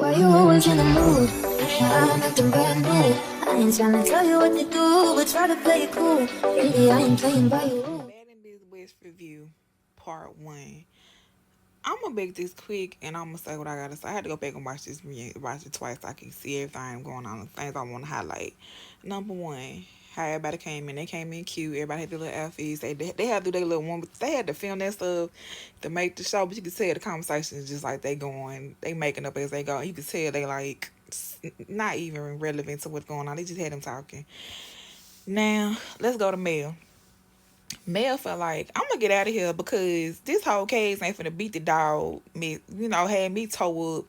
Why you always in the mood? Yeah, I'm acting brand new. I ain't trying to tell you what to do, but try to play it cool. Really, I ain't playing by your rules. Baddies Midwest review, part one. I'm gonna make this quick and I'm gonna say what I gotta say. I had to go back and watch it twice so I can see everything going on, the things I want to highlight. Number one, how everybody came in. They came in cute. Everybody had their little outfits. They had to do their little one, but they had to film that stuff to make the show. But you could tell the conversation is just like they making up as they go. You could tell they like not even relevant to what's going on. They just had them talking. Now let's go to Mel. Mel felt like I'm gonna get out of here because this whole case ain't finna beat the dog. Me, had me towed up,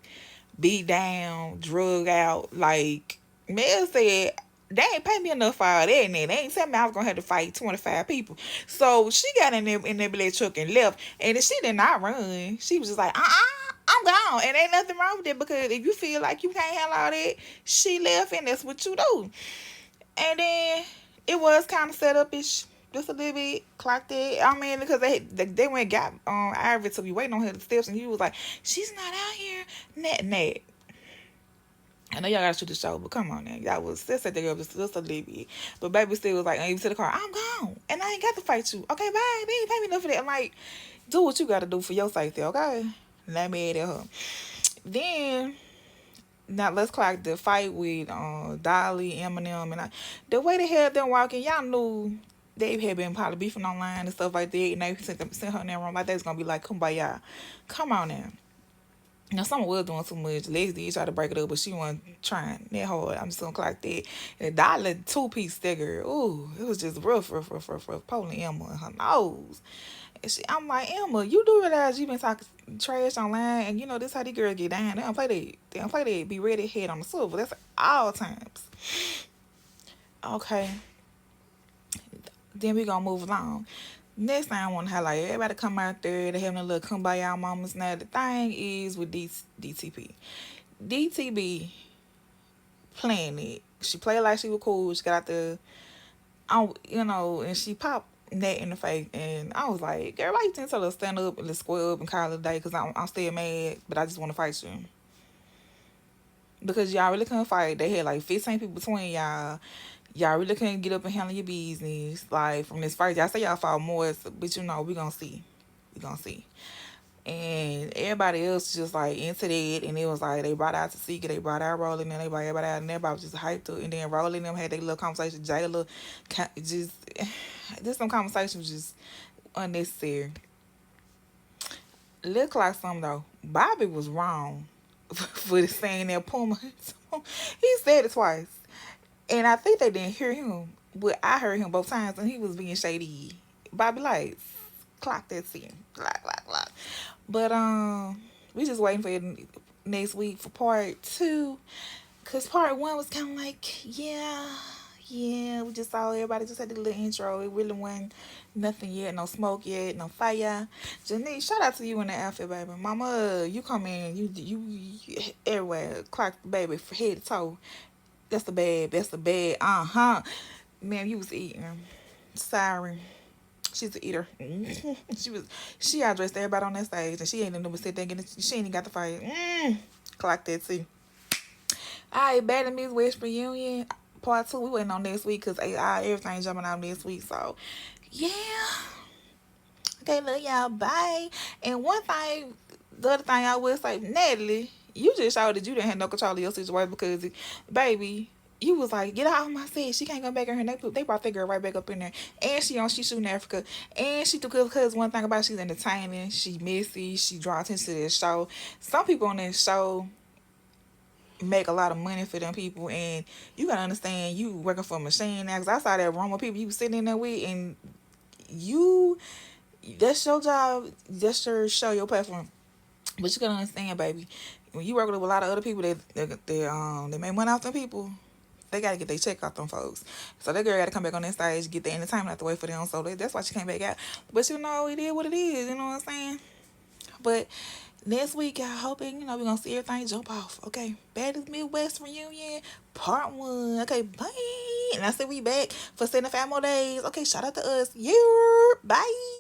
beat down, drug out. Like Mel said, they ain't pay me enough for all that. And they ain't tell me I was gonna have to fight 25 people. So she got in there black truck and left. And she did not run. She was just like, I'm gone. And ain't nothing wrong with it because if you feel like you can't handle all that, she left and that's what you do. And then it was kind of set up ish. Just a little bit clocked it. I mean, because they went and got Ivory to be waiting on her at the steps, and he was like, "She's not out here." Net. I know y'all gotta shoot the show, but come on now, y'all was still set there just a little bit. But baby still was like, "Even to the car, I'm gone, and I ain't got to fight you. Okay, bye. They ain't pay me enough for that. I'm like, do what you gotta do for your safety, okay?" Let me at her. Then. Now let's clock the fight with Dolly, Eminem, and the way they had them walking, y'all knew they had been probably beefing online and stuff like that, and they sent her in that room like that's gonna be like kumbaya. Come on now. Now someone was doing too much. Lex did try to break it up, but she wasn't trying that hard. I'm just gonna clock that. And Dolly 2-piece sticker. Ooh, it was just rough. Pulling Emma in her nose. I'm like, Emma, you do realize you been talking trash online, and you know this how these girls get down. They don't play that. They don't play that. Be ready, head on the swivel. That's all times. Okay. Then we gonna move along. Next thing I want to highlight, everybody come out there. They having a little kumbaya moments. Now the thing is with DTP, DTB playing it. She played like she was cool. She got out there, and she popped Nat in the face, and I was like, girl, why you didn't tell her to stand up and let's square up and call it a day? Because I'm still mad, but I just want to fight you. Because y'all really couldn't fight. They had like 15 people between y'all. Y'all really couldn't get up and handle your business. Like, from this fight, y'all say y'all fought more, but we gonna see. We gonna see. And everybody else just like into that, and it was like they brought out Tasika, they brought out Rolling, and they brought everybody out, and everybody was just hyped up. And then Rolling them had their little conversation. Jayla, just some conversation was just unnecessary. Look like something though. Bobby was wrong for saying that Puma. He said it twice, and I think they didn't hear him, but I heard him both times, and he was being shady. Bobby Lights, clock that scene, clock. But we just waiting for it next week for part two, cause part one was kind of like we just saw everybody just had the little intro. It really wasn't nothing yet, no smoke yet, no fire. Janice, shout out to you in the outfit, baby. Mama, you come in, you everywhere, clock baby from head to toe. That's the bad. Man, you was eating. Sorry. She's an eater. She outdressed everybody on that stage, and she ain't even sit there getting. She ain't even got the fight. Clock that too. All right, Baddies Midwest reunion part two. We waiting on next week because everything jumping out next week. So yeah. Okay, love y'all. Bye. And the other thing I would say, Natalie, you just showed that you didn't have no control of your situation because, baby, you was like, get out of my set. She can't come back in here. They brought that girl right back up in there. And she shooting Africa. And she took because one thing about she's entertaining. She messy. She draw attention to this show. Some people on this show make a lot of money for them people, and you gotta understand you working for a machine now. Cause I saw that room of people you was sitting in there with, and that's your job. That's your show, your platform. But you gotta understand, baby, when you work with a lot of other people they make money off them people, they gotta get their check off them folks. So that girl gotta come back on that stage, get the entertainment out the way for them. So that's why she came back out. But it is what it is. You know what I'm saying? But next week, I hope we're gonna see everything jump off. Okay, Baddies Midwest reunion part one. Okay, bye. And I said we back for 75 more days. Okay, shout out to us. Yeah, bye.